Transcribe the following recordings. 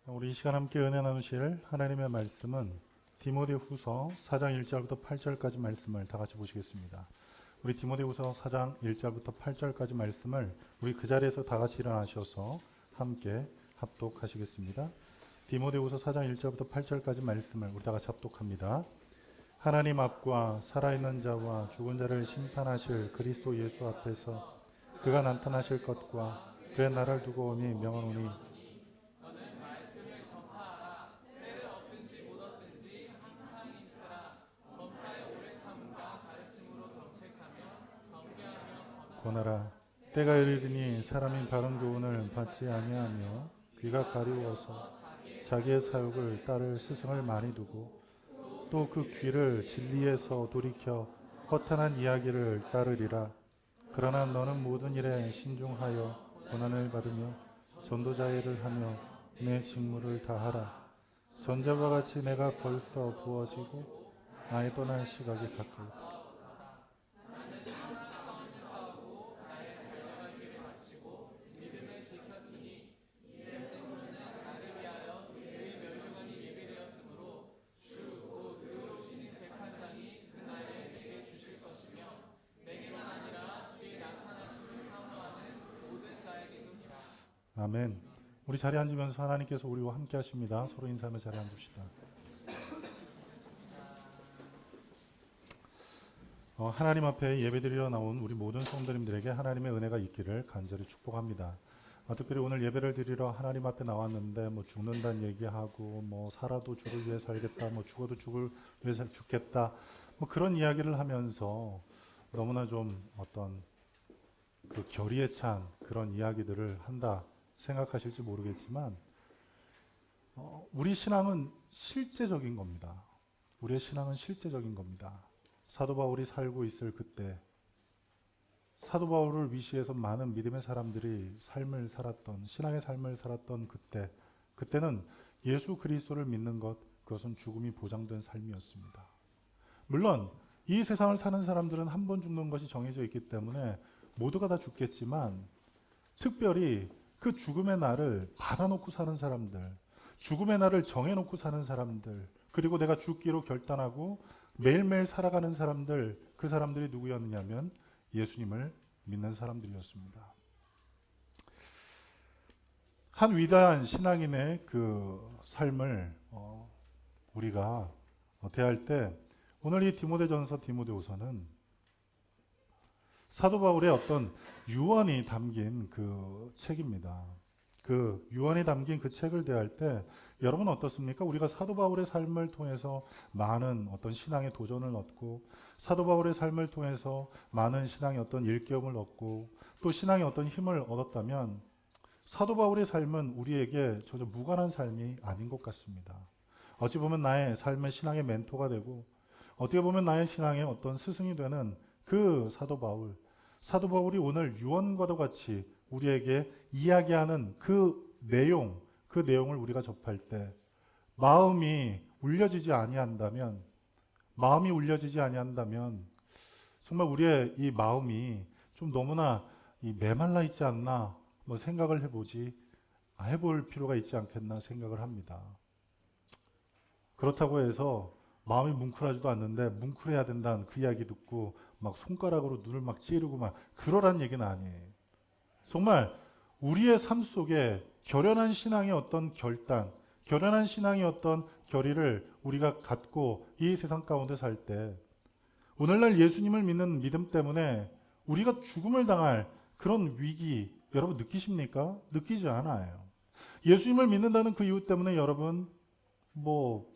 우리 이 시간 함께 은혜 나누실 하나님의 말씀은 디모데후서 4장 1절부터 8절까지 말씀을 다 같이 보시겠습니다. 우리 디모데후서 4장 1절부터 8절까지 말씀을 우리 그 자리에서 다 같이 일어나셔서 함께 합독하시겠습니다. 디모데후서 4장 1절부터 8절까지 말씀을 우리 다 같이 합독합니다. 하나님 앞과 살아있는 자와 죽은 자를 심판하실 그리스도 예수 앞에서 그가 나타나실 것과 그의 나라를 두고 오니 명하노니 권하라. 때가 이르리니 사람이 바른 교훈을 받지 아니하며 귀가 가려워서 자기의 사욕을 따를 스승을 많이 두고 또 그 귀를 진리에서 돌이켜 허탄한 이야기를 따르리라. 그러나 너는 모든 일에 신중하여 고난을 받으며 전도자의 일을 하며 내 직무를 다하라. 전자와 같이 내가 벌써 부어지고 나의 떠날 시각이 가까웠다. 아멘. 우리 자리에 앉으면서 하나님께서 우리와 함께 하십니다. 서로 인사하며 자리에 앉읍시다. 하나님 앞에 예배드리러 나온 우리 모든 성도님들에게 하나님의 은혜가 있기를 간절히 축복합니다. 특별히 오늘 예배를 드리러 하나님 앞에 나왔는데 죽는다는 얘기하고 살아도 주를 위해 살겠다, 죽어도 주를 위해 죽겠다, 그런 이야기를 하면서 너무나 좀 어떤 그 결의에 찬 그런 이야기들을 한다 생각하실지 모르겠지만 우리 신앙은 실제적인 겁니다. 우리의 신앙은 실제적인 겁니다. 사도 바울이 살고 있을 그때, 사도 바울을 위시해서 많은 믿음의 사람들이 삶을 살았던, 신앙의 삶을 살았던 그때는 예수 그리스도를 믿는 것, 그것은 죽음이 보장된 삶이었습니다. 물론 이 세상을 사는 사람들은 한 번 죽는 것이 정해져 있기 때문에 모두가 다 죽겠지만, 특별히 그 죽음의 날을 받아놓고 사는 사람들, 죽음의 날을 정해놓고 사는 사람들, 그리고 내가 죽기로 결단하고 매일매일 살아가는 사람들, 그 사람들이 누구였느냐면 예수님을 믿는 사람들이었습니다. 한 위대한 신앙인의 그 삶을 우리가 대할 때, 오늘 이 디모데전서, 디모데후서는 사도 바울의 어떤 유언이 담긴 그 책입니다. 그 유언이 담긴 그 책을 대할 때 여러분 어떻습니까? 우리가 사도 바울의 삶을 통해서 많은 어떤 신앙의 도전을 얻고, 사도 바울의 삶을 통해서 많은 신앙의 어떤 일깨움을 얻고, 또 신앙의 어떤 힘을 얻었다면 사도 바울의 삶은 우리에게 전혀 무관한 삶이 아닌 것 같습니다. 어찌 보면 나의 삶의 신앙의 멘토가 되고, 어떻게 보면 나의 신앙의 어떤 스승이 되는 그 사도 바울이 오늘 유언과도 같이 우리에게 이야기하는 그 내용을 우리가 접할 때 마음이 울려지지 아니한다면 정말 우리의 이 마음이 좀 너무나 메말라 있지 않나 생각을 해볼 필요가 있지 않겠나 생각을 합니다. 그렇다고 해서 마음이 뭉클하지도 않는데 뭉클해야 된다는 그 이야기 듣고 막 손가락으로 눈을 막 찌르고 그러란 얘기는 아니에요. 정말 우리의 삶 속에 결연한 신앙의 어떤 결단, 결연한 신앙의 어떤 결의를 우리가 갖고 이 세상 가운데 살 때, 오늘날 예수님을 믿는 믿음 때문에 우리가 죽음을 당할 그런 위기 여러분 느끼십니까? 느끼지 않아요. 예수님을 믿는다는 그 이유 때문에 여러분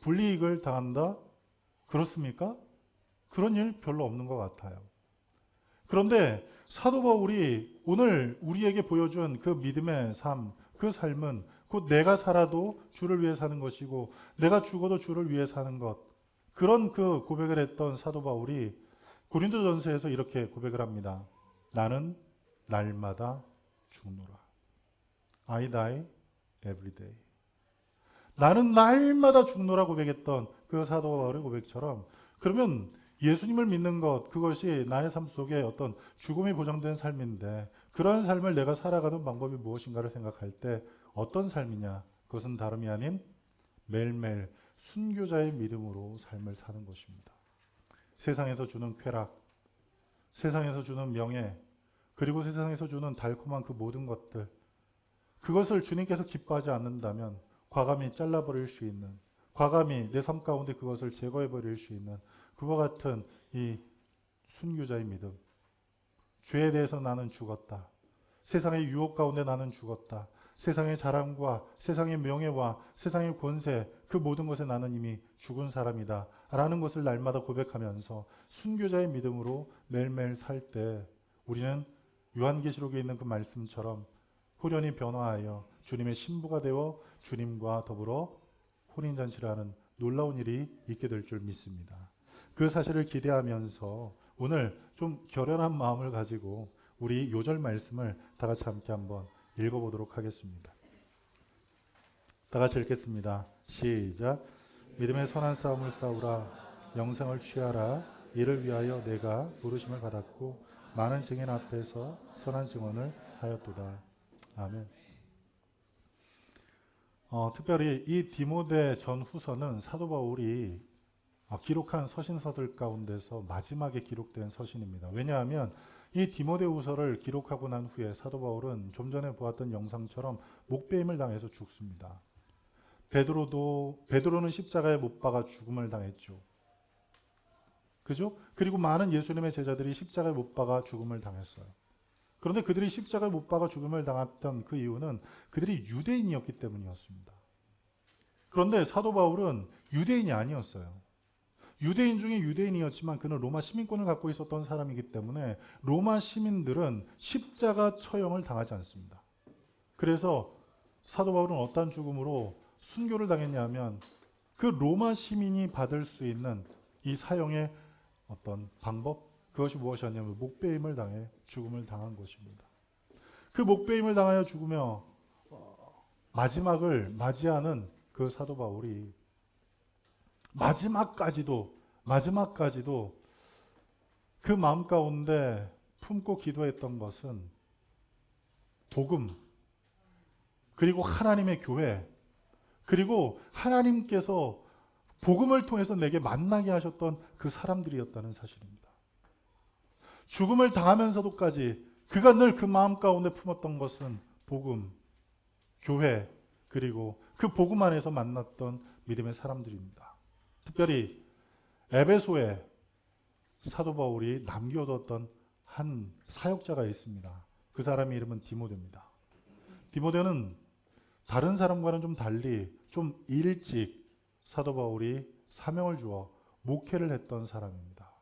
불이익을 당한다? 그렇습니까? 그런 일 별로 없는 것 같아요. 그런데 사도 바울이 오늘 우리에게 보여준 그 믿음의 삶, 그 삶은 곧 내가 살아도 주를 위해 사는 것이고 내가 죽어도 주를 위해 사는 것, 그런 그 고백을 했던 사도 바울이 고린도전서에서 이렇게 고백을 합니다. 나는 날마다 죽노라. I die every day. 나는 날마다 죽노라 고백했던 그 사도 바울의 고백처럼, 그러면 예수님을 믿는 것, 그것이 나의 삶 속에 어떤 죽음이 보장된 삶인데, 그러한 삶을 내가 살아가는 방법이 무엇인가를 생각할 때 어떤 삶이냐? 그것은 다름이 아닌 매일매일 순교자의 믿음으로 삶을 사는 것입니다. 세상에서 주는 쾌락, 세상에서 주는 명예, 그리고 세상에서 주는 달콤한 그 모든 것들, 그것을 주님께서 기뻐하지 않는다면 과감히 잘라버릴 수 있는, 과감히 내 삶 가운데 그것을 제거해버릴 수 있는 그와 같은 이 순교자의 믿음. 죄에 대해서 나는 죽었다. 세상의 유혹 가운데 나는 죽었다. 세상의 자랑과 세상의 명예와 세상의 권세, 그 모든 것에 나는 이미 죽은 사람이다 라는 것을 날마다 고백하면서 순교자의 믿음으로 매일매일 살 때 우리는 요한계시록에 있는 그 말씀처럼 후련히 변화하여 주님의 신부가 되어 주님과 더불어 혼인잔치를 하는 놀라운 일이 있게 될 줄 믿습니다. 그 사실을 기대하면서 오늘 좀 결연한 마음을 가지고 우리 요절 말씀을 다 같이 함께 한번 읽어보도록 하겠습니다. 다 같이 읽겠습니다. 시작. 믿음의 선한 싸움을 싸우라. 영생을 취하라. 이를 위하여 내가 부르심을 받았고 많은 증인 앞에서 선한 증언을 하였도다. 아멘. 특별히 이 디모데 전후서는 사도 바울이 기록한 서신서들 가운데서 마지막에 기록된 서신입니다. 왜냐하면 이 디모데후서를 기록하고 난 후에 사도 바울은 좀 전에 보았던 영상처럼 목베임을 당해서 죽습니다. 베드로는 십자가에 못 박아 죽음을 당했죠. 그죠? 그리고 많은 예수님의 제자들이 십자가에 못 박아 죽음을 당했어요. 그런데 그들이 십자가에 못 박아 죽음을 당했던 그 이유는 그들이 유대인이었기 때문이었습니다. 그런데 사도 바울은 유대인이 아니었어요. 유대인 중에 유대인이었지만 그는 로마 시민권을 갖고 있었던 사람이기 때문에 로마 시민들은 십자가 처형을 당하지 않습니다. 그래서 사도 바울은 어떤 죽음으로 순교를 당했냐면 그 로마 시민이 받을 수 있는 이 사형의 어떤 방법, 그것이 무엇이었냐면 목베임을 당해 죽음을 당한 것입니다. 그 목베임을 당하여 죽으며 마지막을 맞이하는 그 사도 바울이 마지막까지도 그 마음 가운데 품고 기도했던 것은 복음, 그리고 하나님의 교회, 그리고 하나님께서 복음을 통해서 내게 만나게 하셨던 그 사람들이었다는 사실입니다. 죽음을 당하면서도까지 그가 늘 그 마음 가운데 품었던 것은 복음, 교회, 그리고 그 복음 안에서 만났던 믿음의 사람들입니다. 특별히 에베소에 사도 바울이 남겨뒀던 한 사역자가 있습니다. 그 사람의 이름은 디모데입니다. 디모데는 다른 사람과는 좀 달리 좀 일찍 사도 바울이 사명을 주어 목회를 했던 사람입니다.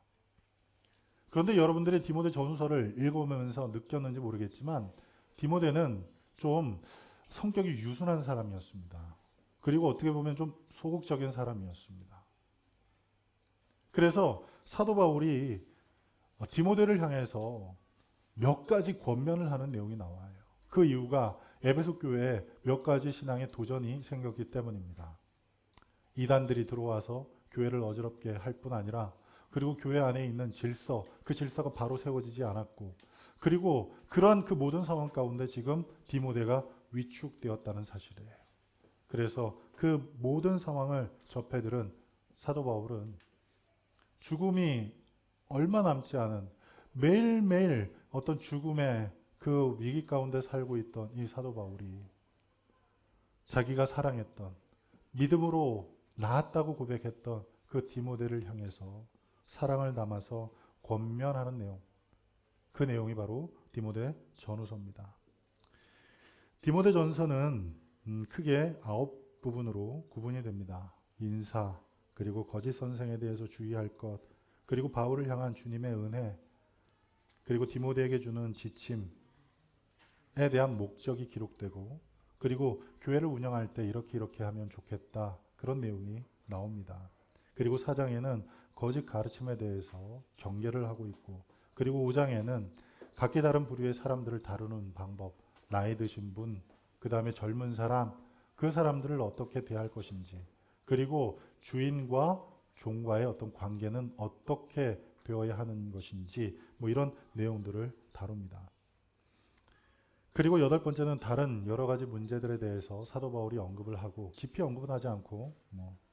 그런데 여러분들이 디모데 전후서를 읽어보면서 느꼈는지 모르겠지만 디모데는 좀 성격이 유순한 사람이었습니다. 그리고 어떻게 보면 좀 소극적인 사람이었습니다. 그래서 사도 바울이 디모데를 향해서 몇 가지 권면을 하는 내용이 나와요. 그 이유가 에베소 교회에 몇 가지 신앙의 도전이 생겼기 때문입니다. 이단들이 들어와서 교회를 어지럽게 할 뿐 아니라 그리고 교회 안에 있는 질서, 그 질서가 바로 세워지지 않았고 그리고 그러한 그 모든 상황 가운데 지금 디모데가 위축되었다는 사실이에요. 그래서 그 모든 상황을 접해 들은 사도 바울은 죽음이 얼마 남지 않은 매일매일 어떤 죽음의 그 위기 가운데 살고 있던 이 사도 바울이 자기가 사랑했던 믿음으로 나았다고 고백했던 그 디모데를 향해서 사랑을 담아서 권면하는 내용, 그 내용이 바로 디모데 전후서입니다. 디모데 전서는 크게 9부분으로 구분이 됩니다. 인사, 그리고 거짓 선생에 대해서 주의할 것, 그리고 바울을 향한 주님의 은혜, 그리고 디모데에게 주는 지침에 대한 목적이 기록되고 그리고 교회를 운영할 때 이렇게 하면 좋겠다, 그런 내용이 나옵니다. 그리고 4장에는 거짓 가르침에 대해서 경계를 하고 있고 그리고 5장에는 각기 다른 부류의 사람들을 다루는 방법, 나이 드신 분, 그 다음에 젊은 사람, 그 사람들을 어떻게 대할 것인지, 그리고 주인과 종과의 어떤 관계는 어떻게 되어야 하는 것인지, 뭐 이런 내용들을 다룹니다. 그리고 여덟 번째는 다른 여러 가지 문제들에 대해서 사도 바울이 언급을 하고 깊이 언급은 하지 않고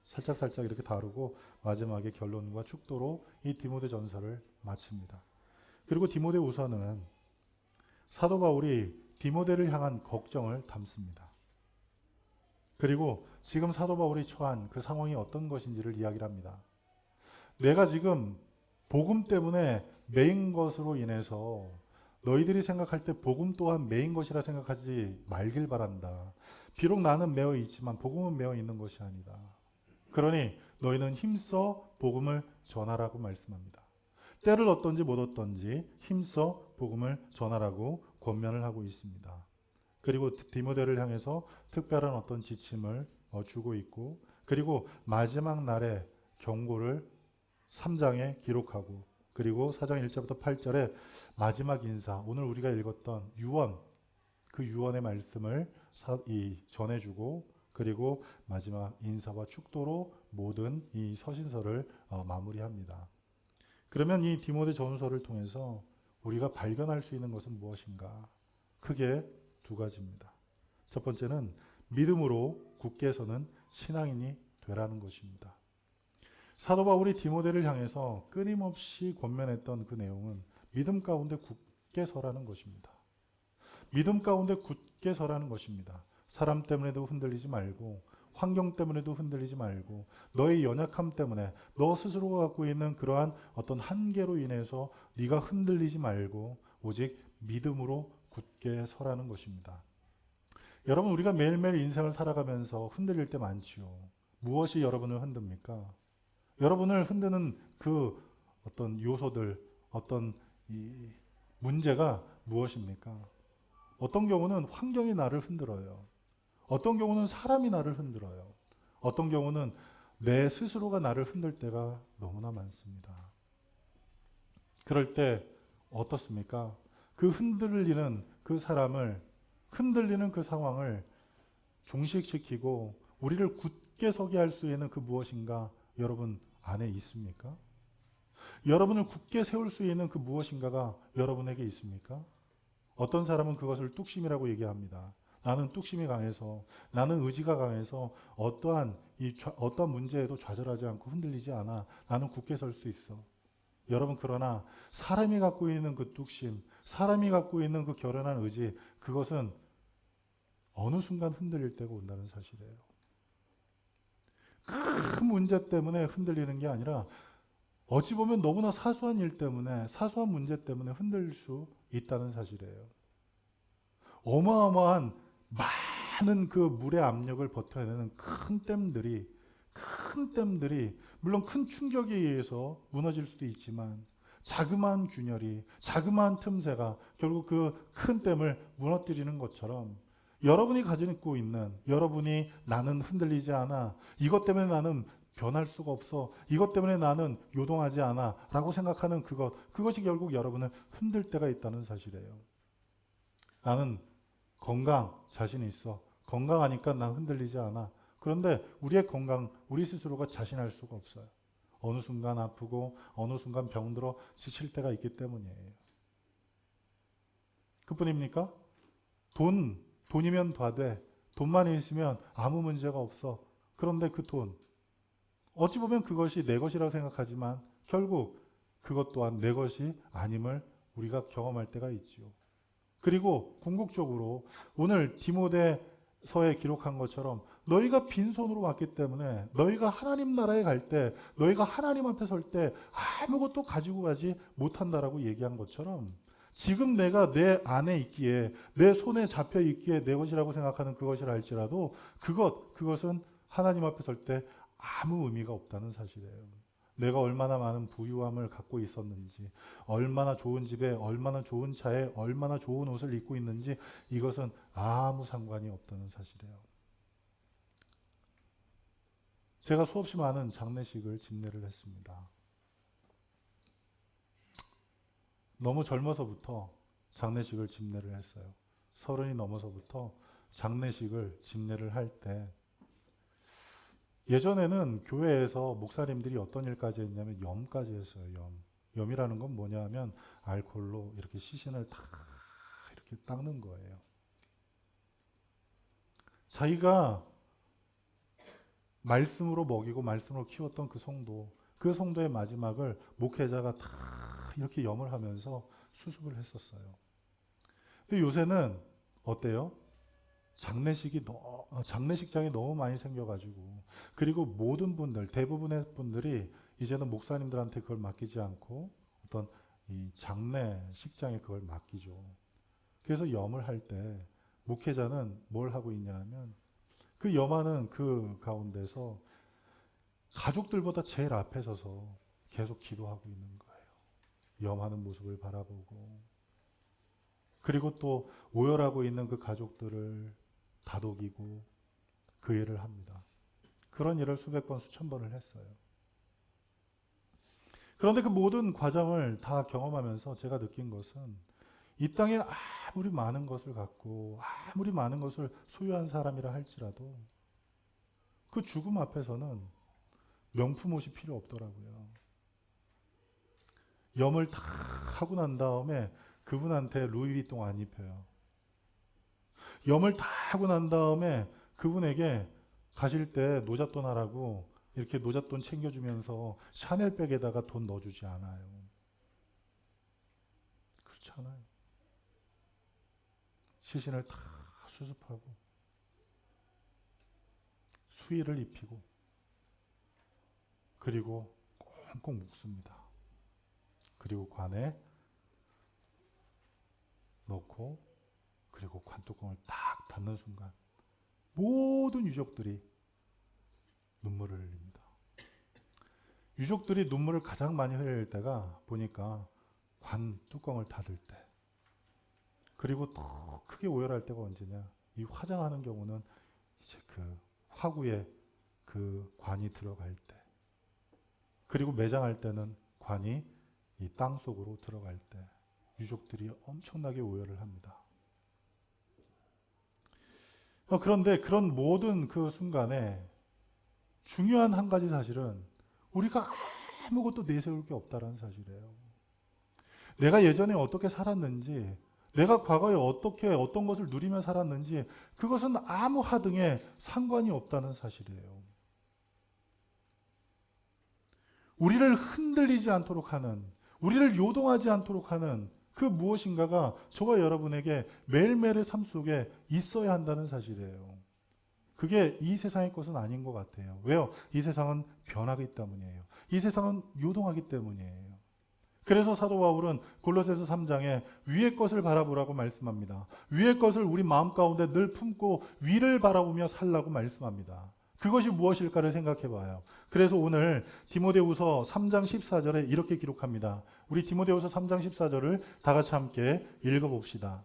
살짝살짝 이렇게 다루고 마지막에 결론과 축도로 이 디모데 전서를 마칩니다. 그리고 디모데 우서는 사도 바울이 디모데를 향한 걱정을 담습니다. 그리고 지금 사도 바울이 처한 그 상황이 어떤 것인지를 이야기를 합니다. 내가 지금 복음 때문에 매인 것으로 인해서 너희들이 생각할 때 복음 또한 매인 것이라 생각하지 말길 바란다. 비록 나는 매어 있지만 복음은 매어 있는 것이 아니다. 그러니 너희는 힘써 복음을 전하라고 말씀합니다. 때를 얻든지 못 얻든지 힘써 복음을 전하라고 권면을 하고 있습니다. 그리고 디모데를 향해서 특별한 어떤 지침을 주고 있고, 그리고 마지막 날에 경고를 3장에 기록하고, 그리고 4장 1절부터 8절에 마지막 인사, 오늘 우리가 읽었던 유언, 그 유언의 말씀을 전해주고, 그리고 마지막 인사와 축도로 모든 이 서신서를 마무리합니다. 그러면 이 디모데 전서를 통해서 우리가 발견할 수 있는 것은 무엇인가? 크게 두 가지입니다. 첫 번째는 믿음으로 굳게 서는 신앙인이 되라는 것입니다. 사도 바울이 디모데를 향해서 끊임없이 권면했던 그 내용은 믿음 가운데 굳게 서라는 것입니다. 믿음 가운데 굳게 서라는 것입니다. 사람 때문에도 흔들리지 말고, 환경 때문에도 흔들리지 말고, 너의 연약함 때문에 너 스스로가 갖고 있는 그러한 어떤 한계로 인해서 네가 흔들리지 말고 오직 믿음으로 굳게 서라는 것입니다. 여러분, 우리가 매일매일 인생을 살아가면서 흔들릴 때 많지요. 무엇이 여러분을 흔듭니까? 여러분을 흔드는 그 어떤 요소들, 어떤 이 문제가 무엇입니까? 어떤 경우는 환경이 나를 흔들어요. 어떤 경우는 사람이 나를 흔들어요. 어떤 경우는 내 스스로가 나를 흔들 때가 너무나 많습니다. 그럴 때 어떻습니까? 그 흔들리는 그 사람을, 흔들리는 그 상황을 종식시키고 우리를 굳게 서게 할 수 있는 그 무엇인가 여러분 안에 있습니까? 여러분을 굳게 세울 수 있는 그 무엇인가가 여러분에게 있습니까? 어떤 사람은 그것을 뚝심이라고 얘기합니다. 나는 뚝심이 강해서, 나는 의지가 강해서 어떠한 문제에도 좌절하지 않고 흔들리지 않아. 나는 굳게 설 수 있어. 여러분, 그러나 사람이 갖고 있는 그 뚝심, 사람이 갖고 있는 그 결연한 의지, 그것은 어느 순간 흔들릴 때가 온다는 사실이에요. 큰 문제 때문에 흔들리는 게 아니라 어찌 보면 너무나 사소한 일 때문에, 사소한 문제 때문에 흔들릴 수 있다는 사실이에요. 어마어마한 많은 그 물의 압력을 버텨내는 큰 댐들이 물론 큰 충격에 의해서 무너질 수도 있지만 자그마한 균열이, 자그마한 틈새가 결국 그 큰 댐을 무너뜨리는 것처럼 여러분이 가지고 있는, 여러분이 나는 흔들리지 않아, 이것 때문에 나는 변할 수가 없어, 이것 때문에 나는 요동하지 않아 라고 생각하는 그것이 결국 여러분을 흔들 때가 있다는 사실이에요. 나는 건강, 자신 있어. 건강하니까 난 흔들리지 않아. 그런데 우리의 건강, 우리 스스로가 자신할 수가 없어요. 어느 순간 아프고 어느 순간 병들어 지칠 때가 있기 때문이에요. 그뿐입니까? 돈이면 다 돼. 돈만 있으면 아무 문제가 없어. 그런데 그 돈, 어찌 보면 그것이 내 것이라고 생각하지만 결국 그것 또한 내 것이 아님을 우리가 경험할 때가 있지요. 그리고 궁극적으로 오늘 디모데서에 기록한 것처럼 너희가 빈손으로 왔기 때문에 너희가 하나님 나라에 갈 때, 너희가 하나님 앞에 설 때 아무것도 가지고 가지 못한다라고 얘기한 것처럼 지금 내가 내 안에 있기에, 내 손에 잡혀 있기에 내 것이라고 생각하는 그것이라 할지라도 그것은 하나님 앞에 설 때 아무 의미가 없다는 사실이에요. 내가 얼마나 많은 부유함을 갖고 있었는지, 얼마나 좋은 집에, 얼마나 좋은 차에, 얼마나 좋은 옷을 입고 있는지 이것은 아무 상관이 없다는 사실이에요. 제가 수없이 많은 장례식을 집례를 했습니다. 너무 젊어서부터 장례식을 집례를 했어요. 30이 넘어서부터 장례식을 집례를 할 때 예전에는 교회에서 목사님들이 어떤 일까지 했냐면 염까지 했어요. 염이라는 건 뭐냐 하면 알코올로 이렇게 시신을 다 이렇게 닦는 거예요. 자기가 말씀으로 먹이고 말씀으로 키웠던 그 성도의 마지막을 목회자가 다 이렇게 염을 하면서 수습을 했었어요. 근데 요새는 어때요? 장례식장이 너무 많이 생겨가지고, 그리고 모든 분들, 대부분의 분들이 이제는 목사님들한테 그걸 맡기지 않고 어떤 이 장례식장에 그걸 맡기죠. 그래서 염을 할 때 목회자는 뭘 하고 있냐 하면 그 염하는 그 가운데서 가족들보다 제일 앞에 서서 계속 기도하고 있는 거예요. 염하는 모습을 바라보고, 그리고 또 오열하고 있는 그 가족들을 다독이고 그 일을 합니다. 그런 일을 수백 번, 수천 번을 했어요. 그런데 그 모든 과정을 다 경험하면서 제가 느낀 것은, 이 땅에 아무리 많은 것을 갖고 아무리 많은 것을 소유한 사람이라 할지라도 그 죽음 앞에서는 명품 옷이 필요 없더라고요. 염을 다 하고 난 다음에 그분한테 루이비통 안 입혀요. 염을 다 하고 난 다음에 그분에게 가실 때 노잣돈 하라고 이렇게 노잣돈 챙겨주면서 샤넬백에다가 돈 넣어주지 않아요. 그렇지 않아요. 시신을 다 수습하고 수의를 입히고 그리고 꽁꽁 묶습니다. 그리고 관에 넣고 그리고 관뚜껑을 딱 닫는 순간 모든 유족들이 눈물을 흘립니다. 유족들이 눈물을 가장 많이 흘릴 때가 보니까 관 뚜껑을 닫을 때, 그리고 더 크게 오열할 때가 언제냐, 이 화장하는 경우는 이제 그 화구에 그 관이 들어갈 때, 그리고 매장할 때는 관이 이 땅 속으로 들어갈 때 유족들이 엄청나게 오열을 합니다. 그런데 그런 모든 그 순간에 중요한 한 가지 사실은 우리가 아무것도 내세울 게 없다는 사실이에요. 내가 예전에 어떻게 살았는지, 내가 과거에 어떻게 어떤 것을 누리며 살았는지, 그것은 아무 하등에 상관이 없다는 사실이에요. 우리를 흔들리지 않도록 하는, 우리를 요동하지 않도록 하는 그 무엇인가가 저와 여러분에게 매일매일의 삶 속에 있어야 한다는 사실이에요. 그게 이 세상의 것은 아닌 것 같아요. 왜요? 이 세상은 변하기 때문이에요. 이 세상은 요동하기 때문이에요. 그래서 사도 바울은 골로새서 3장에 위의 것을 바라보라고 말씀합니다. 위의 것을 우리 마음 가운데 늘 품고 위를 바라보며 살라고 말씀합니다. 그것이 무엇일까를 생각해 봐요. 그래서 오늘 디모데후서 3장 14절에 이렇게 기록합니다. 우리 디모데후서 3장 14절을 다 같이 함께 읽어봅시다.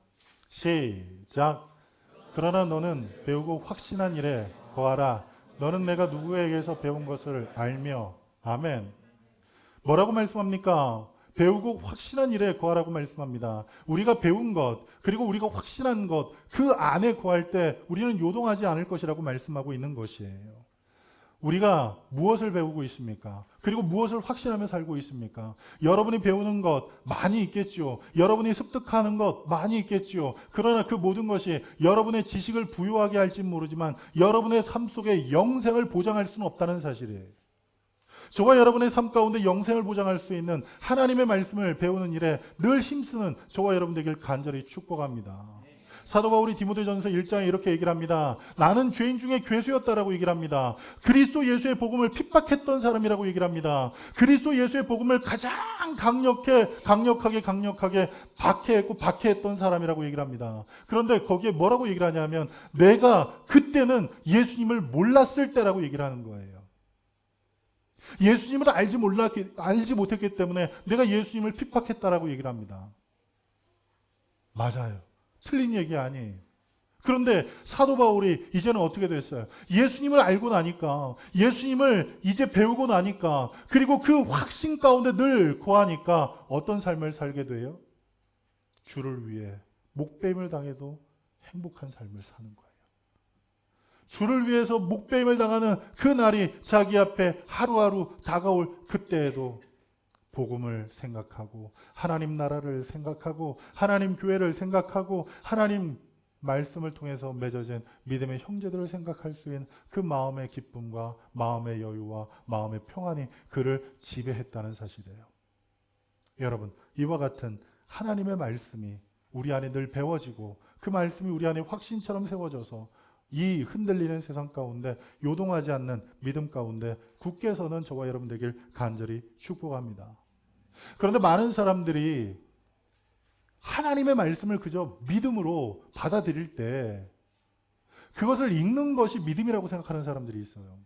시작. 그러나 너는 배우고 확신한 일에 거하라. 너는 내가 누구에게서 배운 것을 알며. 아멘. 뭐라고 말씀합니까? 배우고 확신한 일에 거하라고 말씀합니다. 우리가 배운 것, 그리고 우리가 확신한 것, 그 안에 거할 때 우리는 요동하지 않을 것이라고 말씀하고 있는 것이에요. 우리가 무엇을 배우고 있습니까? 그리고 무엇을 확신하며 살고 있습니까? 여러분이 배우는 것 많이 있겠죠. 여러분이 습득하는 것 많이 있겠죠. 그러나 그 모든 것이 여러분의 지식을 부유하게 할지 모르지만 여러분의 삶 속에 영생을 보장할 수는 없다는 사실이에요. 저와 여러분의 삶 가운데 영생을 보장할 수 있는 하나님의 말씀을 배우는 일에 늘 힘쓰는 저와 여러분 되길 간절히 축복합니다. 사도 바울이 디모데전서 1장에 이렇게 얘기를 합니다. 나는 죄인 중에 괴수였다라고 얘기를 합니다. 그리스도 예수의 복음을 핍박했던 사람이라고 얘기를 합니다. 그리스도 예수의 복음을 가장 강력하게 박해했던 사람이라고 얘기를 합니다. 그런데 거기에 뭐라고 얘기를 하냐면 내가 그때는 예수님을 몰랐을 때라고 얘기를 하는 거예요. 예수님을 알지 못했기 때문에 내가 예수님을 핍박했다라고 얘기를 합니다. 맞아요. 틀린 얘기 아니에요. 그런데 사도 바울이 이제는 어떻게 됐어요? 예수님을 알고 나니까, 예수님을 이제 배우고 나니까, 그리고 그 확신 가운데 늘 거하니까 어떤 삶을 살게 돼요? 주를 위해 목배임을 당해도 행복한 삶을 사는 거예요. 주를 위해서 목배임을 당하는 그 날이 자기 앞에 하루하루 다가올 그때에도 복음을 생각하고 하나님 나라를 생각하고 하나님 교회를 생각하고 하나님 말씀을 통해서 맺어진 믿음의 형제들을 생각할 수 있는 그 마음의 기쁨과 마음의 여유와 마음의 평안이 그를 지배했다는 사실이에요. 여러분, 이와 같은 하나님의 말씀이 우리 안에 늘 배워지고 그 말씀이 우리 안에 확신처럼 세워져서 이 흔들리는 세상 가운데 요동하지 않는 믿음 가운데 굳게 서는 저와 여러분 되길 간절히 축복합니다. 그런데 많은 사람들이 하나님의 말씀을 그저 믿음으로 받아들일 때 그것을 읽는 것이 믿음이라고 생각하는 사람들이 있어요.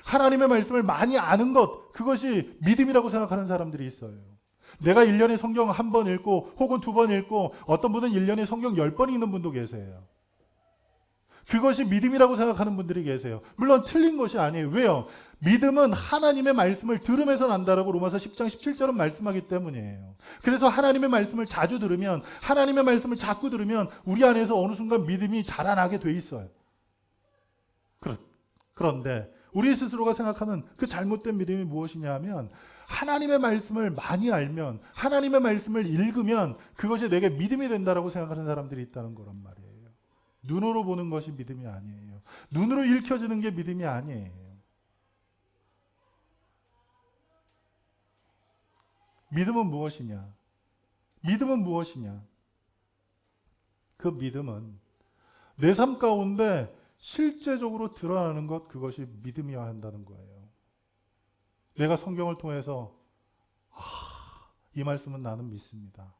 하나님의 말씀을 많이 아는 것, 그것이 믿음이라고 생각하는 사람들이 있어요. 내가 1년에 성경 한 번 읽고 혹은 2번 읽고 어떤 분은 1년에 성경 10번 읽는 분도 계세요. 그것이 믿음이라고 생각하는 분들이 계세요. 물론 틀린 것이 아니에요. 왜요? 믿음은 하나님의 말씀을 들으면서 난다라고 로마서 10장 17절은 말씀하기 때문이에요. 그래서 하나님의 말씀을 자주 들으면, 하나님의 말씀을 자꾸 들으면 우리 안에서 어느 순간 믿음이 자라나게 돼 있어요. 그런데 우리 스스로가 생각하는 그 잘못된 믿음이 무엇이냐 하면 하나님의 말씀을 많이 알면, 하나님의 말씀을 읽으면 그것이 내게 믿음이 된다라고 생각하는 사람들이 있다는 거란 말이에요. 눈으로 보는 것이 믿음이 아니에요. 눈으로 읽혀지는 게 믿음이 아니에요. 믿음은 무엇이냐? 믿음은 무엇이냐? 그 믿음은 내 삶 가운데 실제적으로 드러나는 것, 그것이 믿음이어야 한다는 거예요. 내가 성경을 통해서 이 말씀은 나는 믿습니다.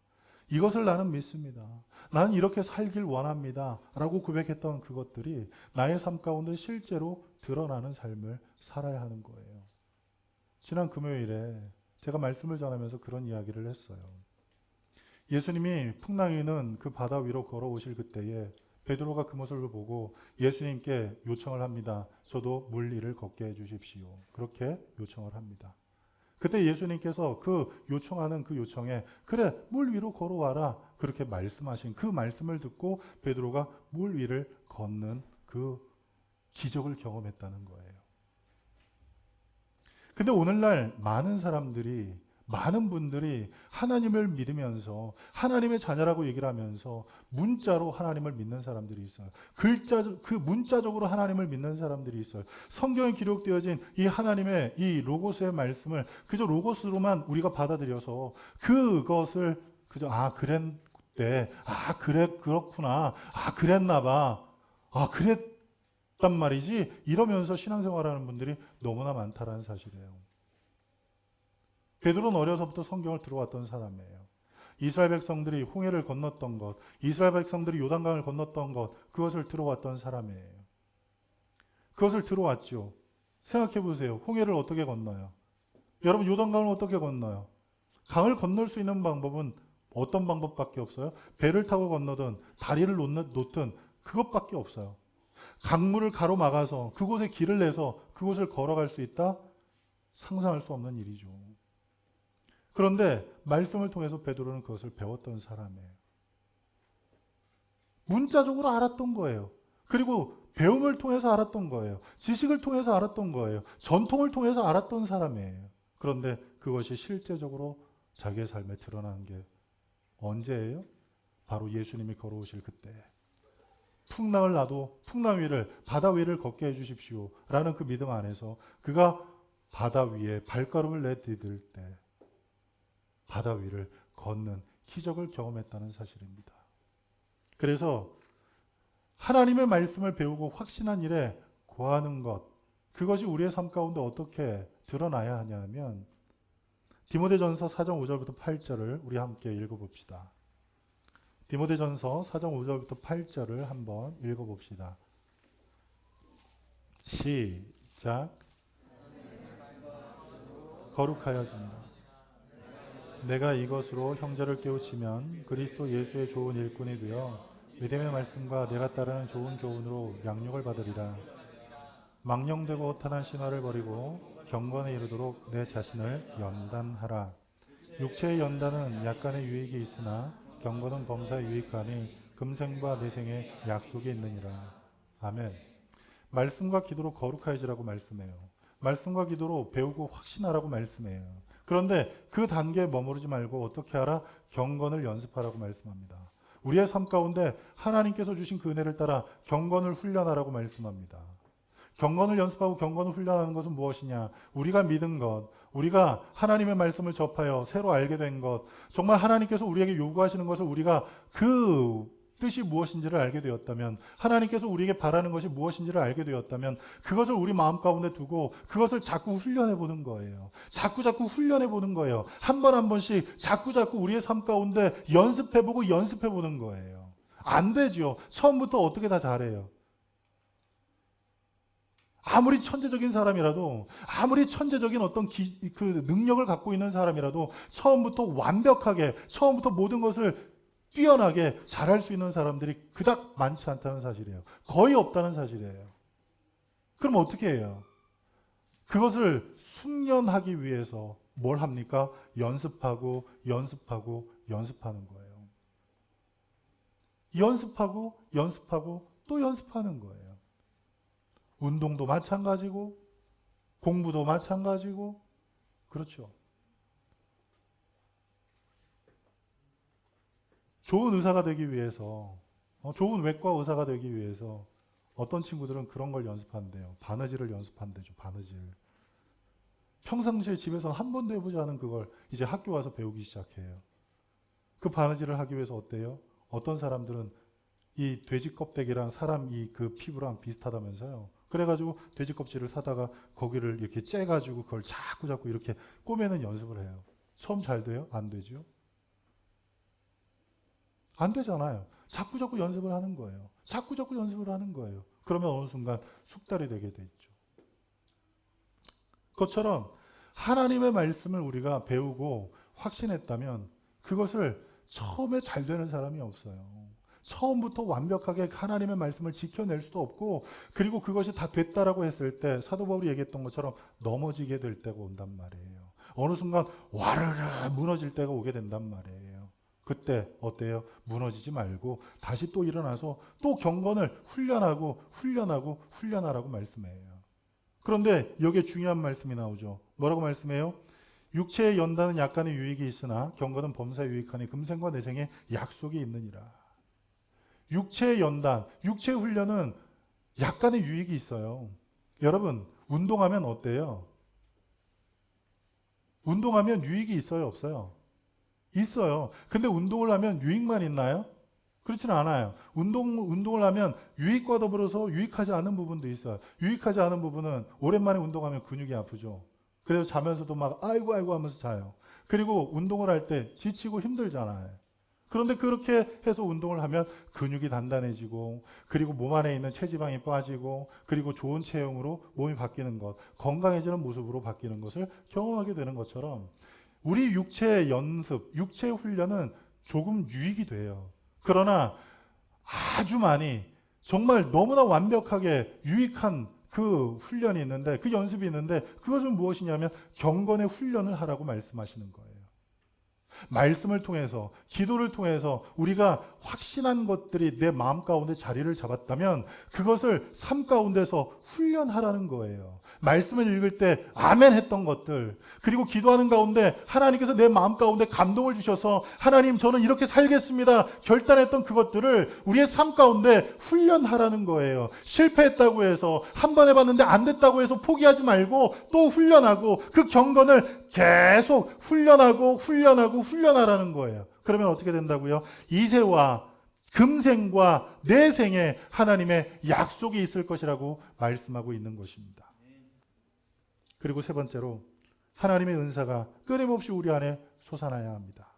이것을 나는 믿습니다. 나는 이렇게 살길 원합니다. 라고 고백했던 그것들이 나의 삶 가운데 실제로 드러나는 삶을 살아야 하는 거예요. 지난 금요일에 제가 말씀을 전하면서 그런 이야기를 했어요. 예수님이 풍랑이는 그 바다 위로 걸어오실 그때에 베드로가 그 모습을 보고 예수님께 요청을 합니다. 저도 물 위를 걷게 해주십시오. 그렇게 요청을 합니다. 그때 예수님께서 그 요청하는 그 요청에 그래 물 위로 걸어와라 그렇게 말씀하신 그 말씀을 듣고 베드로가 물 위를 걷는 그 기적을 경험했다는 거예요. 근데 오늘날 많은 분들이 하나님을 믿으면서 하나님의 자녀라고 얘기를 하면서 문자로 하나님을 믿는 사람들이 있어요. 그 문자적으로 하나님을 믿는 사람들이 있어요. 성경에 기록되어진 이 하나님의 이 로고스의 말씀을 그저 로고스로만 우리가 받아들여서 그것을 그저 그랬대. 그렇구나. 그랬나 봐. 그랬단 말이지. 이러면서 신앙생활하는 분들이 너무나 많다라는 사실이에요. 베드로는 어려서부터 성경을 들어왔던 사람이에요. 이스라엘 백성들이 홍해를 건넜던 것, 이스라엘 백성들이 요단강을 건넜던 것, 그것을 들어왔던 사람이에요. 그것을 들어왔죠. 생각해 보세요. 홍해를 어떻게 건너요? 여러분 요단강을 어떻게 건너요? 강을 건널 수 있는 방법은 어떤 방법밖에 없어요? 배를 타고 건너든 다리를 놓든 그것밖에 없어요. 강물을 가로막아서 그곳에 길을 내서 그곳을 걸어갈 수 있다? 상상할 수 없는 일이죠. 그런데 말씀을 통해서 베드로는 그것을 배웠던 사람이에요. 문자적으로 알았던 거예요. 그리고 배움을 통해서 알았던 거예요. 지식을 통해서 알았던 거예요. 전통을 통해서 알았던 사람이에요. 그런데 그것이 실제적으로 자기의 삶에 드러나는 게 언제예요? 바로 예수님이 걸어오실 그때. 풍랑을 놔도 풍랑 위를, 바다 위를 걷게 해주십시오 라는 그 믿음 안에서 그가 바다 위에 발걸음을 내디딜 때 바다 위를 걷는 기적을 경험했다는 사실입니다. 그래서 하나님의 말씀을 배우고 확신한 일에 고하는 것, 그것이 우리의 삶 가운데 어떻게 드러나야 하냐 하면 디모데전서 4장 5절부터 8절을 우리 함께 읽어봅시다. 디모데전서 4장 5절부터 8절을 한번 읽어봅시다. 시작. 거룩하여진다. 내가 이것으로 형제를 깨우치면 그리스도 예수의 좋은 일꾼이 되어 믿음의 말씀과 내가 따르는 좋은 교훈으로 양육을 받으리라. 망령되고 허탄한 신화를 버리고 경건에 이르도록 내 자신을 연단하라. 육체의 연단은 약간의 유익이 있으나 경건은 범사에 유익하니 금생과 내생에 약속이 있느니라. 아멘. 말씀과 기도로 거룩하여지라고 말씀해요. 말씀과 기도로 배우고 확신하라고 말씀해요. 그런데 그 단계에 머무르지 말고 어떻게 하라? 경건을 연습하라고 말씀합니다. 우리의 삶 가운데 하나님께서 주신 그 은혜를 따라 경건을 훈련하라고 말씀합니다. 경건을 연습하고 경건을 훈련하는 것은 무엇이냐? 우리가 믿은 것, 우리가 하나님의 말씀을 접하여 새로 알게 된 것, 정말 하나님께서 우리에게 요구하시는 것을 우리가 그 뜻이 무엇인지를 알게 되었다면, 하나님께서 우리에게 바라는 것이 무엇인지를 알게 되었다면 그것을 우리 마음 가운데 두고 그것을 자꾸 훈련해 보는 거예요. 자꾸 훈련해 보는 거예요. 한 번 한 번씩 자꾸 우리의 삶 가운데 연습해 보는 거예요. 안 되죠. 처음부터 어떻게 다 잘해요. 아무리 천재적인 사람이라도, 아무리 천재적인 어떤 그 능력을 갖고 있는 사람이라도 처음부터 완벽하게, 처음부터 모든 것을 뛰어나게 잘할 수 있는 사람들이 그닥 많지 않다는 사실이에요. 거의 없다는 사실이에요. 그럼 어떻게 해요? 그것을 숙련하기 위해서 뭘 합니까? 연습하고 연습하는 거예요. 연습하고 또 연습하는 거예요. 운동도 마찬가지고 공부도 마찬가지고 그렇죠. 좋은 의사가 되기 위해서, 좋은 외과 의사가 되기 위해서 어떤 친구들은 그런 걸 연습한대요. 바느질을 연습한대죠. 바느질. 평상시에 집에서는 한 번도 해보지 않은 그걸 이제 학교 와서 배우기 시작해요. 그 바느질을 하기 위해서 어때요? 어떤 사람들은 이 돼지 껍데기랑 사람 이 그 피부랑 비슷하다면서요. 그래가지고 돼지 껍질을 사다가 거기를 이렇게 째가지고 그걸 자꾸 이렇게 꼬매는 연습을 해요. 처음 잘 돼요? 안 되죠? 안 되잖아요. 자꾸 연습을 하는 거예요. 자꾸 연습을 하는 거예요. 그러면 어느 순간 숙달이 되게 돼 있죠. 그것처럼 하나님의 말씀을 우리가 배우고 확신했다면 그것을 처음에 잘 되는 사람이 없어요. 처음부터 완벽하게 하나님의 말씀을 지켜낼 수도 없고, 그리고 그것이 다 됐다라고 했을 때 사도 바울이 얘기했던 것처럼 넘어지게 될 때가 온단 말이에요. 어느 순간 와르르 무너질 때가 오게 된단 말이에요. 그때 어때요? 무너지지 말고 다시 또 일어나서 또 경건을 훈련하라고 말씀해요. 그런데 여기에 중요한 말씀이 나오죠. 뭐라고 말씀해요? 육체의 연단은 약간의 유익이 있으나 경건은 범사에 유익하니 금생과 내생에 약속이 있느니라. 육체의 연단, 육체의 훈련은 약간의 유익이 있어요. 여러분, 운동하면 어때요? 운동하면 유익이 있어요, 없어요? 있어요. 근데 운동을 하면 유익만 있나요? 그렇지는 않아요. 운동을 하면 유익과 더불어서 유익하지 않은 부분도 있어요. 유익하지 않은 부분은 오랜만에 운동하면 근육이 아프죠. 그래서 자면서도 막 아이고 하면서 자요. 그리고 운동을 할 때 지치고 힘들잖아요. 그런데 그렇게 해서 운동을 하면 근육이 단단해지고, 그리고 몸 안에 있는 체지방이 빠지고, 그리고 좋은 체형으로 몸이 바뀌는 것, 건강해지는 모습으로 바뀌는 것을 경험하게 되는 것처럼 우리 육체의 연습, 육체의 훈련은 조금 유익이 돼요. 그러나 아주 많이, 정말 너무나 완벽하게 유익한 그 훈련이 있는데, 그 연습이 있는데, 그것은 무엇이냐면 경건의 훈련을 하라고 말씀하시는 거예요. 말씀을 통해서, 기도를 통해서 우리가 확신한 것들이 내 마음 가운데 자리를 잡았다면 그것을 삶 가운데서 훈련하라는 거예요. 말씀을 읽을 때 아멘 했던 것들, 그리고 기도하는 가운데 하나님께서 내 마음 가운데 감동을 주셔서 하나님 저는 이렇게 살겠습니다 결단했던 그것들을 우리의 삶 가운데 훈련하라는 거예요. 실패했다고 해서, 한 번 해봤는데 안 됐다고 해서 포기하지 말고 또 훈련하고, 그 경건을 계속 훈련하라는 거예요. 그러면 어떻게 된다고요? 이세와 금생과 내생에 하나님의 약속이 있을 것이라고 말씀하고 있는 것입니다. 그리고 세 번째로 하나님의 은사가 끊임없이 우리 안에 솟아나야 합니다.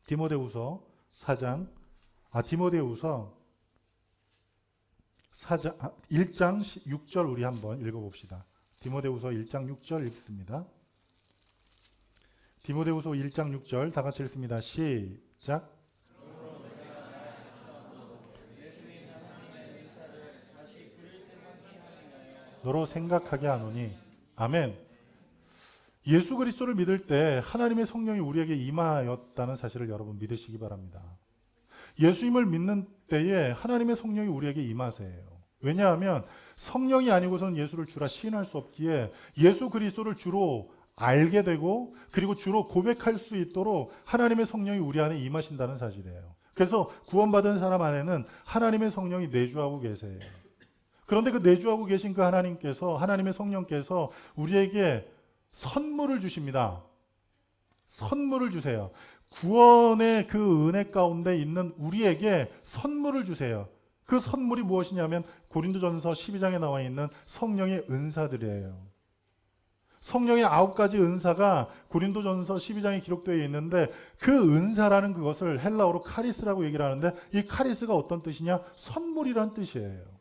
디모데후서 1장 6절 우리 한번 읽어봅시다. 디모데후서 1장 6절 읽습니다. 디모데후서 1장 6절 다 같이 읽습니다. 시작. 너로 생각하게 하노니. 아멘. 예수 그리스도를 믿을 때 하나님의 성령이 우리에게 임하였다는 사실을 여러분 믿으시기 바랍니다. 예수님을 믿는 때에 하나님의 성령이 우리에게 임하세요. 왜냐하면 성령이 아니고서는 예수를 주라 시인할 수 없기에 예수 그리스도를 주로 알게 되고, 그리고 주로 고백할 수 있도록 하나님의 성령이 우리 안에 임하신다는 사실이에요. 그래서 구원받은 사람 안에는 하나님의 성령이 내주하고 계세요. 그런데 그 내주하고 계신 그 하나님께서, 하나님의 성령께서 우리에게 선물을 주십니다. 선물을 주세요. 구원의 그 은혜 가운데 있는 우리에게 선물을 주세요. 그 선물이 무엇이냐면 고린도전서 12장에 나와 있는 성령의 은사들이에요. 성령의 9가지 은사가 고린도전서 12장에 기록되어 있는데 그 은사라는 그것을 헬라어로 카리스라고 얘기를 하는데 이 카리스가 어떤 뜻이냐? 선물이란 뜻이에요.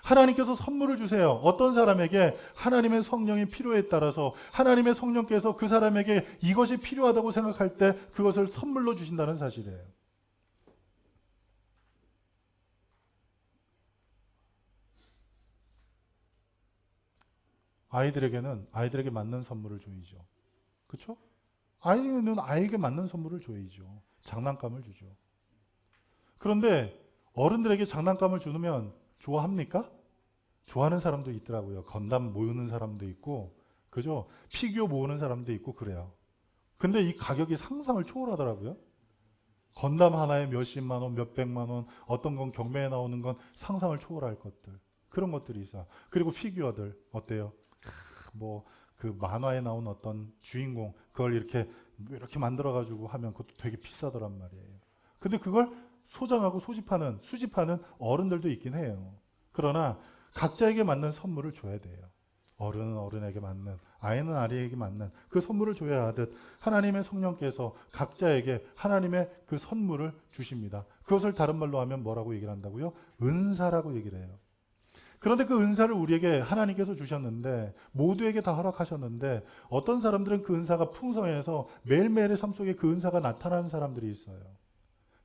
하나님께서 선물을 주세요. 어떤 사람에게 하나님의 성령이 필요에 따라서 하나님의 성령께서 그 사람에게 이것이 필요하다고 생각할 때 그것을 선물로 주신다는 사실이에요. 아이들에게는 아이들에게 맞는 선물을 줘야죠. 그렇죠? 아이는 아이에게 맞는 선물을 줘야죠. 장난감을 주죠. 그런데 어른들에게 장난감을 주면 좋아합니까? 좋아하는 사람도 있더라고요. 건담 모으는 사람도 있고, 그죠? 피규어 모으는 사람도 있고 그래요. 근데 이 가격이 상상을 초월하더라고요. 건담 하나에 몇십만 원, 몇백만 원, 어떤 건 경매에 나오는 건 상상을 초월할 것들. 그런 것들이 있어요. 그리고 피규어들 어때요? 뭐 그 만화에 나온 어떤 주인공 그걸 이렇게 만들어 가지고 하면 그것도 되게 비싸더란 말이에요. 근데 그걸 소장하고 수집하는 어른들도 있긴 해요. 그러나 각자에게 맞는 선물을 줘야 돼요. 어른은 어른에게 맞는, 아이는 아이에게 맞는 그 선물을 줘야 하듯 하나님의 성령께서 각자에게 하나님의 그 선물을 주십니다. 그것을 다른 말로 하면 뭐라고 얘기를 한다고요? 은사라고 얘기를 해요. 그런데 그 은사를 우리에게 하나님께서 주셨는데 모두에게 다 허락하셨는데 어떤 사람들은 그 은사가 풍성해서 매일매일의 삶 속에 그 은사가 나타나는 사람들이 있어요.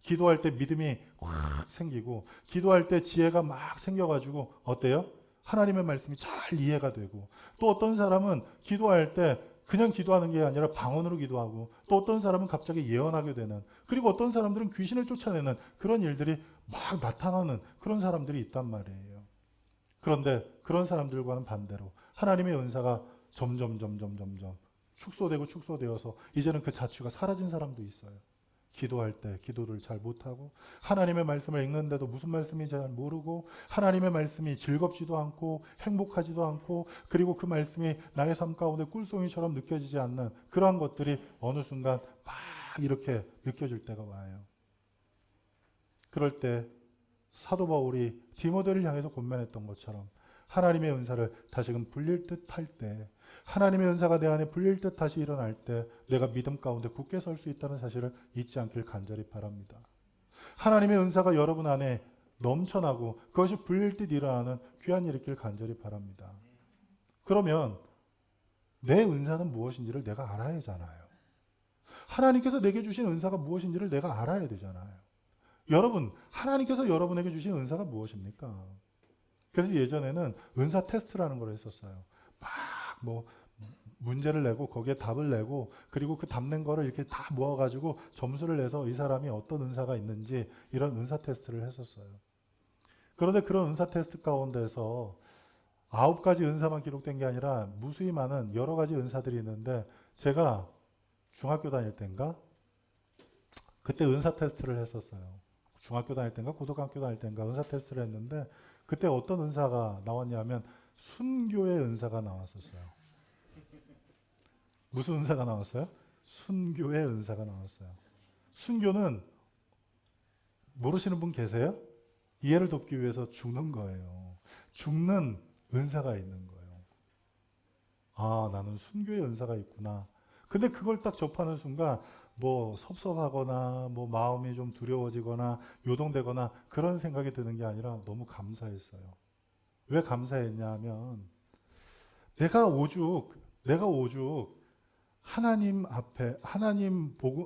기도할 때 믿음이 확 생기고 기도할 때 지혜가 막 생겨가지고 어때요? 하나님의 말씀이 잘 이해가 되고 또 어떤 사람은 기도할 때 그냥 기도하는 게 아니라 방언으로 기도하고 또 어떤 사람은 갑자기 예언하게 되는 그리고 어떤 사람들은 귀신을 쫓아내는 그런 일들이 막 나타나는 그런 사람들이 있단 말이에요. 그런데 그런 사람들과는 반대로 하나님의 은사가 점점 축소되어서 이제는 그 자취가 사라진 사람도 있어요. 기도할 때 기도를 잘 못하고 하나님의 말씀을 읽는데도 무슨 말씀인지 잘 모르고 하나님의 말씀이 즐겁지도 않고 행복하지도 않고 그리고 그 말씀이 나의 삶 가운데 꿀송이처럼 느껴지지 않는 그러한 것들이 어느 순간 막 이렇게 느껴질 때가 와요. 그럴 때 사도 바울이 디모데를 향해서 권면했던 것처럼 하나님의 은사를 다시금 불릴 듯 할 때 하나님의 은사가 내 안에 불릴 듯 다시 일어날 때 내가 믿음 가운데 굳게 설 수 있다는 사실을 잊지 않길 간절히 바랍니다. 하나님의 은사가 여러분 안에 넘쳐나고 그것이 불릴 듯 일어나는 귀한 일이 있길 간절히 바랍니다. 그러면 내 은사는 무엇인지를 내가 알아야 하잖아요. 하나님께서 내게 주신 은사가 무엇인지를 내가 알아야 되잖아요. 여러분, 하나님께서 여러분에게 주신 은사가 무엇입니까? 그래서 예전에는 은사 테스트라는 걸 했었어요. 막 뭐 문제를 내고 거기에 답을 내고 그리고 그 답 낸 거를 이렇게 다 모아가지고 점수를 내서 이 사람이 어떤 은사가 있는지 이런 은사 테스트를 했었어요. 그런데 그런 은사 테스트 가운데서 9가지 은사만 기록된 게 아니라 무수히 많은 여러 가지 은사들이 있는데 제가 중학교 다닐 때인가 그때 은사 테스트를 했었어요. 중학교 다닐 때인가 고등학교 다닐 때인가 은사 테스트를 했는데 그때 어떤 은사가 나왔냐면 순교의 은사가 나왔었어요. 무슨 은사가 나왔어요? 순교의 은사가 나왔어요. 순교는 모르시는 분 계세요? 이해를 돕기 위해서 죽는 거예요. 죽는 은사가 있는 거예요. 아, 나는 순교의 은사가 있구나. 근데 그걸 딱 접하는 순간 뭐 섭섭하거나 뭐 마음이 좀 두려워지거나 요동되거나 그런 생각이 드는 게 아니라 너무 감사했어요. 왜 감사했냐 하면 내가 오죽 하나님 앞에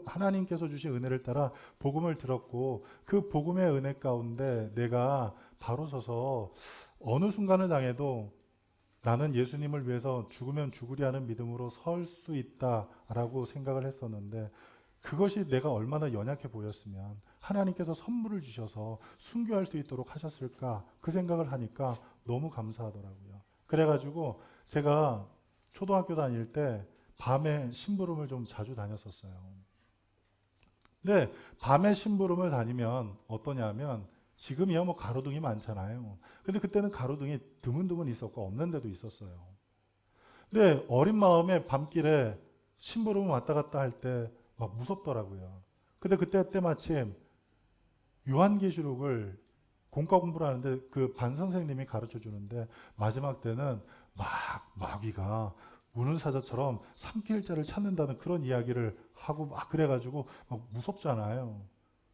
하나님께서 주신 은혜를 따라 복음을 들었고 그 복음의 은혜 가운데 내가 바로 서서 어느 순간을 당해도 나는 예수님을 위해서 죽으면 죽으리 하는 믿음으로 설 수 있다라고 생각을 했었는데 그것이 내가 얼마나 연약해 보였으면 하나님께서 선물을 주셔서 순교할 수 있도록 하셨을까 그 생각을 하니까 너무 감사하더라고요. 그래가지고 제가 초등학교 다닐 때 밤에 심부름을 좀 자주 다녔었어요. 근데 밤에 심부름을 다니면 어떠냐면 지금이야 뭐 가로등이 많잖아요. 근데 그때는 가로등이 드문드문 있었고 없는 데도 있었어요. 근데 어린 마음에 밤길에 심부름 왔다 갔다 할 때 막 무섭더라고요. 근데 그때 때마침 요한계시록을 공과 공부를 하는데 그 반 선생님이 가르쳐 주는데 마지막 때는 막 마귀가 우는 사자처럼 삼킬자를 찾는다는 그런 이야기를 하고 막 그래가지고 막 무섭잖아요.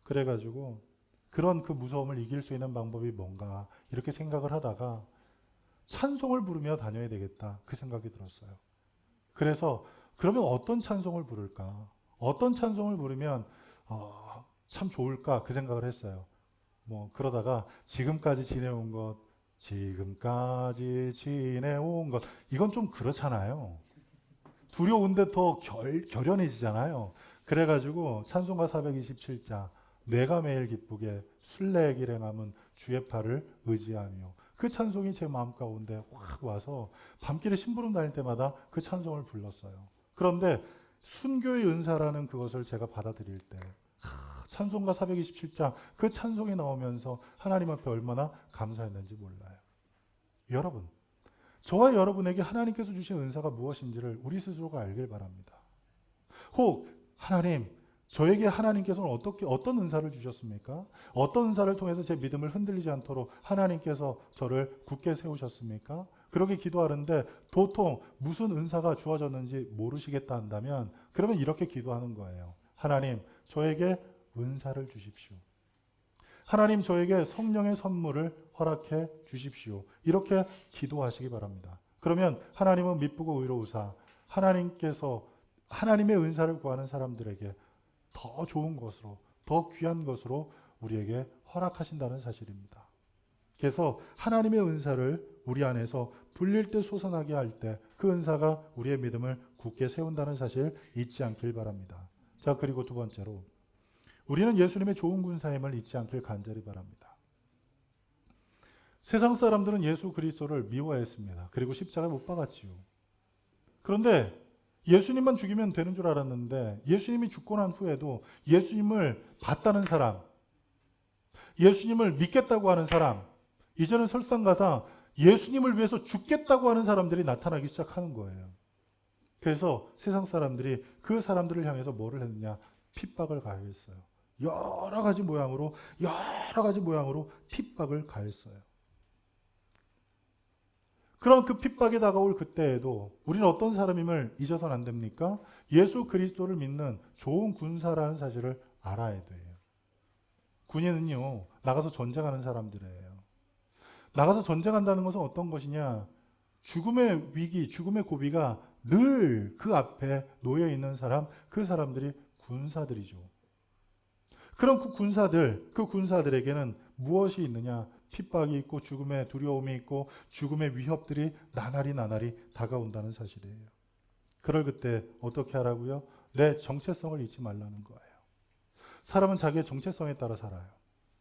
그래가지고 그런 그 무서움을 이길 수 있는 방법이 뭔가 이렇게 생각을 하다가 찬송을 부르며 다녀야 되겠다 그 생각이 들었어요. 그래서 그러면 어떤 찬송을 부를까? 어떤 찬송을 부르면 참 좋을까 그 생각을 했어요. 뭐 그러다가 지금까지 지내온 것, 지금까지 지내온 것 이건 좀 그렇잖아요. 두려운데 더 결연해지잖아요. 그래가지고 찬송가 427자 내가 매일 기쁘게 순례의 길 행함은 주의 팔을 의지하며 그 찬송이 제 마음 가운데 확 와서 밤길에 심부름 다닐 때마다 그 찬송을 불렀어요. 그런데 순교의 은사라는 그것을 제가 받아들일 때 찬송가 427장 그 찬송이 나오면서 하나님 앞에 얼마나 감사했는지 몰라요. 여러분, 저와 여러분에게 하나님께서 주신 은사가 무엇인지를 우리 스스로가 알길 바랍니다. 혹 하나님, 저에게 하나님께서는 어떤 은사를 주셨습니까? 어떤 은사를 통해서 제 믿음을 흔들리지 않도록 하나님께서 저를 굳게 세우셨습니까? 그렇게 기도하는데 도통 무슨 은사가 주어졌는지 모르시겠다 한다면 그러면 이렇게 기도하는 거예요. 하나님, 저에게 은사를 주십시오. 하나님 저에게 성령의 선물을 허락해 주십시오. 이렇게 기도하시기 바랍니다. 그러면 하나님은 미쁘고 의로우사 하나님께서 하나님의 은사를 구하는 사람들에게 더 좋은 것으로 더 귀한 것으로 우리에게 허락하신다는 사실입니다. 그래서 하나님의 은사를 우리 안에서 불릴 때 솟아나게 할 때 그 은사가 우리의 믿음을 굳게 세운다는 사실 잊지 않길 바랍니다. 자, 그리고 두 번째로 우리는 예수님의 좋은 군사임을 잊지 않길 간절히 바랍니다. 세상 사람들은 예수 그리스도를 미워했습니다. 그리고 십자가에 못 박았지요. 그런데 예수님만 죽이면 되는 줄 알았는데 예수님이 죽고 난 후에도 예수님을 봤다는 사람, 예수님을 믿겠다고 하는 사람, 이제는 설상가상 예수님을 위해서 죽겠다고 하는 사람들이 나타나기 시작하는 거예요. 그래서 세상 사람들이 그 사람들을 향해서 뭐를 했느냐? 핍박을 가했어요. 여러 가지 모양으로 핍박을 가했어요. 그런 그 핍박이 다가올 그때에도 우리는 어떤 사람임을 잊어서는 안 됩니까? 예수 그리스도를 믿는 좋은 군사라는 사실을 알아야 돼요. 군인은요, 나가서 전쟁하는 사람들이에요. 나가서 전쟁한다는 것은 어떤 것이냐? 죽음의 위기, 죽음의 고비가 늘 그 앞에 놓여 있는 사람, 그 사람들이 군사들이죠. 그럼 그 군사들에게는 무엇이 있느냐? 핍박이 있고 죽음의 두려움이 있고 죽음의 위협들이 나날이 다가온다는 사실이에요. 그럴 그때 어떻게 하라고요? 내 정체성을 잊지 말라는 거예요. 사람은 자기의 정체성에 따라 살아요.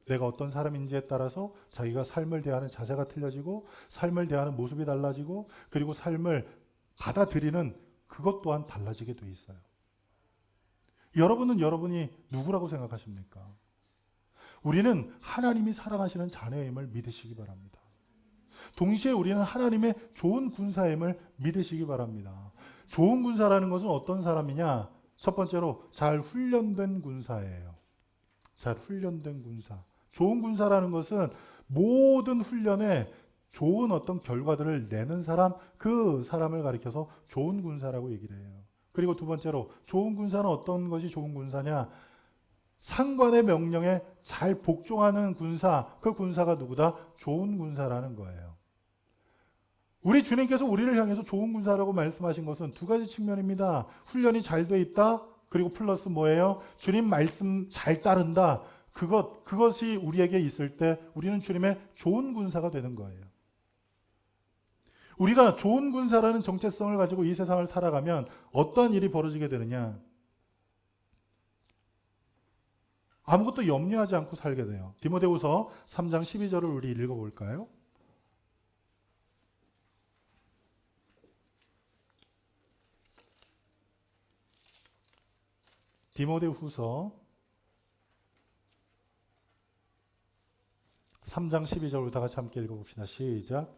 내가 어떤 사람인지에 따라서 자기가 삶을 대하는 자세가 틀려지고 삶을 대하는 모습이 달라지고 그리고 삶을 받아들이는 그것 또한 달라지게 돼 있어요. 여러분은 여러분이 누구라고 생각하십니까? 우리는 하나님이 사랑하시는 자녀임을 믿으시기 바랍니다. 동시에 우리는 하나님의 좋은 군사임을 믿으시기 바랍니다. 좋은 군사라는 것은 어떤 사람이냐? 첫 번째로 잘 훈련된 군사예요. 잘 훈련된 군사. 좋은 군사라는 것은 모든 훈련에 좋은 어떤 결과들을 내는 사람, 그 사람을 가리켜서 좋은 군사라고 얘기를 해요. 그리고 두 번째로 좋은 군사는 어떤 것이 좋은 군사냐? 상관의 명령에 잘 복종하는 군사, 그 군사가 누구다? 좋은 군사라는 거예요. 우리 주님께서 우리를 향해서 좋은 군사라고 말씀하신 것은 두 가지 측면입니다. 훈련이 잘 돼 있다. 그리고 플러스 뭐예요? 주님 말씀 잘 따른다. 그것이 우리에게 있을 때 우리는 주님의 좋은 군사가 되는 거예요. 우리가 좋은 군사라는 정체성을 가지고 이 세상을 살아가면 어떤 일이 벌어지게 되느냐? 아무것도 염려하지 않고 살게 돼요. 디모데후서 3장 12절을 우리 읽어볼까요? 디모데후서 3장 12절로 다 같이 함께 읽어봅시다. 시작.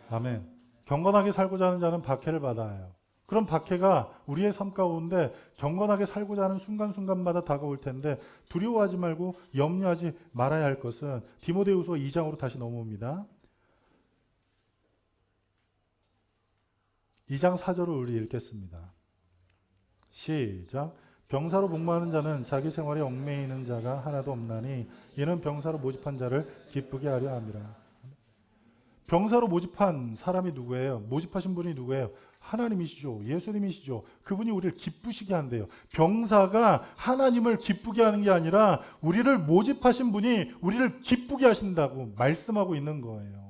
아멘. 경건하게 살고자 하는 자는 박해를 받아요. 그럼 박해가 우리의 삶 가운데 경건하게 살고자 하는 순간순간마다 다가올 텐데 두려워하지 말고 염려하지 말아야 할 것은 디모데후서 2장으로 다시 넘어옵니다. 2장 4절을 우리 읽겠습니다. 시작. 병사로 복무하는 자는 자기 생활에 얽매이는 자가 하나도 없나니 이는 병사로 모집한 자를 기쁘게 하려 함이라. 병사로 모집한 사람이 누구예요? 모집하신 분이 누구예요? 하나님이시죠. 예수님이시죠. 그분이 우리를 기쁘시게 한대요. 병사가 하나님을 기쁘게 하는 게 아니라 우리를 모집하신 분이 우리를 기쁘게 하신다고 말씀하고 있는 거예요.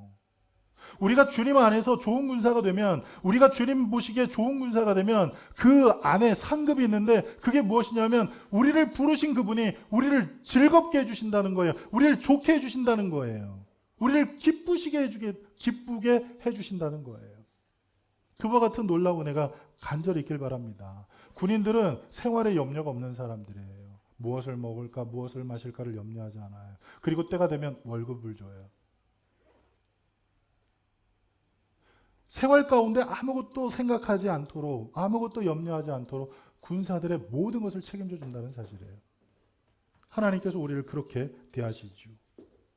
우리가 주님 안에서 좋은 군사가 되면, 우리가 주님 보시기에 좋은 군사가 되면 그 안에 상급이 있는데 그게 무엇이냐면 우리를 부르신 그분이 우리를 즐겁게 해주신다는 거예요. 우리를 좋게 해주신다는 거예요. 우리를 기쁘게 해주신다는 거예요. 그와 같은 놀라운 은혜가 간절히 있길 바랍니다. 군인들은 생활에 염려가 없는 사람들이에요. 무엇을 먹을까, 무엇을 마실까를 염려하지 않아요. 그리고 때가 되면 월급을 줘요. 생활 가운데 아무것도 생각하지 않도록, 아무것도 염려하지 않도록 군사들의 모든 것을 책임져 준다는 사실이에요. 하나님께서 우리를 그렇게 대하시죠.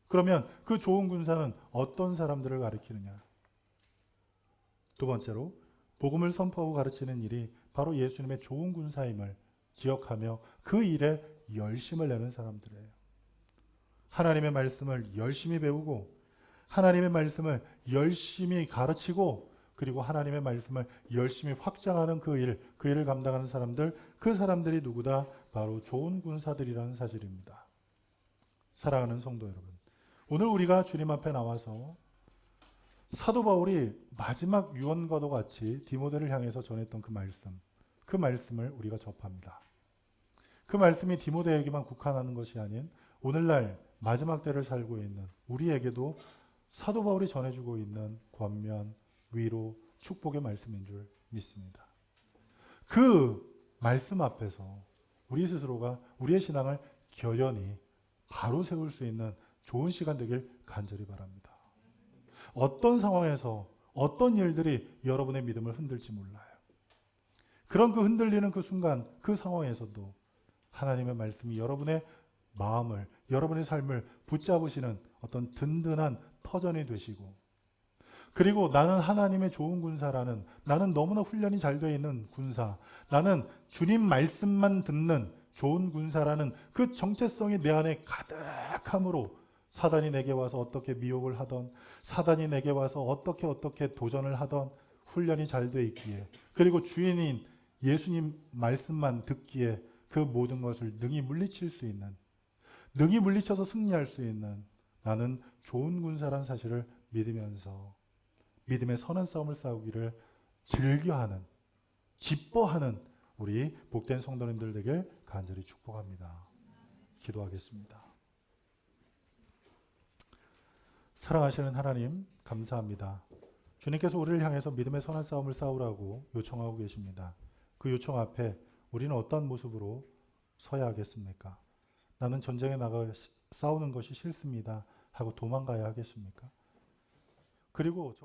그러면 그 좋은 군사는 어떤 사람들을 가리키느냐? 두 번째로 복음을 선포하고 가르치는 일이 바로 예수님의 좋은 군사임을 기억하며 그 일에 열심을 내는 사람들이에요. 하나님의 말씀을 열심히 배우고 하나님의 말씀을 열심히 가르치고 그리고 하나님의 말씀을 열심히 확장하는 그 일을 감당하는 사람들, 그 사람들이 누구다? 바로 좋은 군사들이라는 사실입니다. 사랑하는 성도 여러분, 오늘 우리가 주님 앞에 나와서 사도 바울이 마지막 유언과도 같이 디모데를 향해서 전했던 그 말씀을 우리가 접합니다. 그 말씀이 디모데에게만 국한하는 것이 아닌 오늘날 마지막 때를 살고 있는 우리에게도 사도 바울이 전해주고 있는 권면, 위로, 축복의 말씀인 줄 믿습니다. 그 말씀 앞에서 우리 스스로가 우리의 신앙을 결연히 바로 세울 수 있는 좋은 시간 되길 간절히 바랍니다. 어떤 상황에서 어떤 일들이 여러분의 믿음을 흔들지 몰라요. 그런 그 흔들리는 그 순간, 그 상황에서도 하나님의 말씀이 여러분의 마음을, 여러분의 삶을 붙잡으시는 어떤 든든한 터전이 되시고, 그리고 나는 하나님의 좋은 군사라는, 나는 너무나 훈련이 잘 되어 있는 군사, 나는 주님 말씀만 듣는 좋은 군사라는 그 정체성이 내 안에 가득함으로 사단이 내게 와서 어떻게 미혹을 하던, 사단이 내게 와서 어떻게 도전을 하던 훈련이 잘 되어 있기에, 그리고 주인인 예수님 말씀만 듣기에 그 모든 것을 능히 물리칠 수 있는, 능히 물리쳐서 승리할 수 있는 나는 좋은 군사란 사실을 믿으면서 믿음의 선한 싸움을 싸우기를 즐겨하는, 기뻐하는 우리 복된 성도님들 되길 간절히 축복합니다. 기도하겠습니다. 사랑하시는 하나님, 감사합니다. 주님께서 우리를 향해서 믿음의 선한 싸움을 싸우라고 요청하고 계십니다. 그 요청 앞에 우리는 어떤 모습으로 서야 하겠습니까? 나는 전쟁에 나가 싸우는 것이 싫습니다 하고 도망가야 하겠습니까? 그리고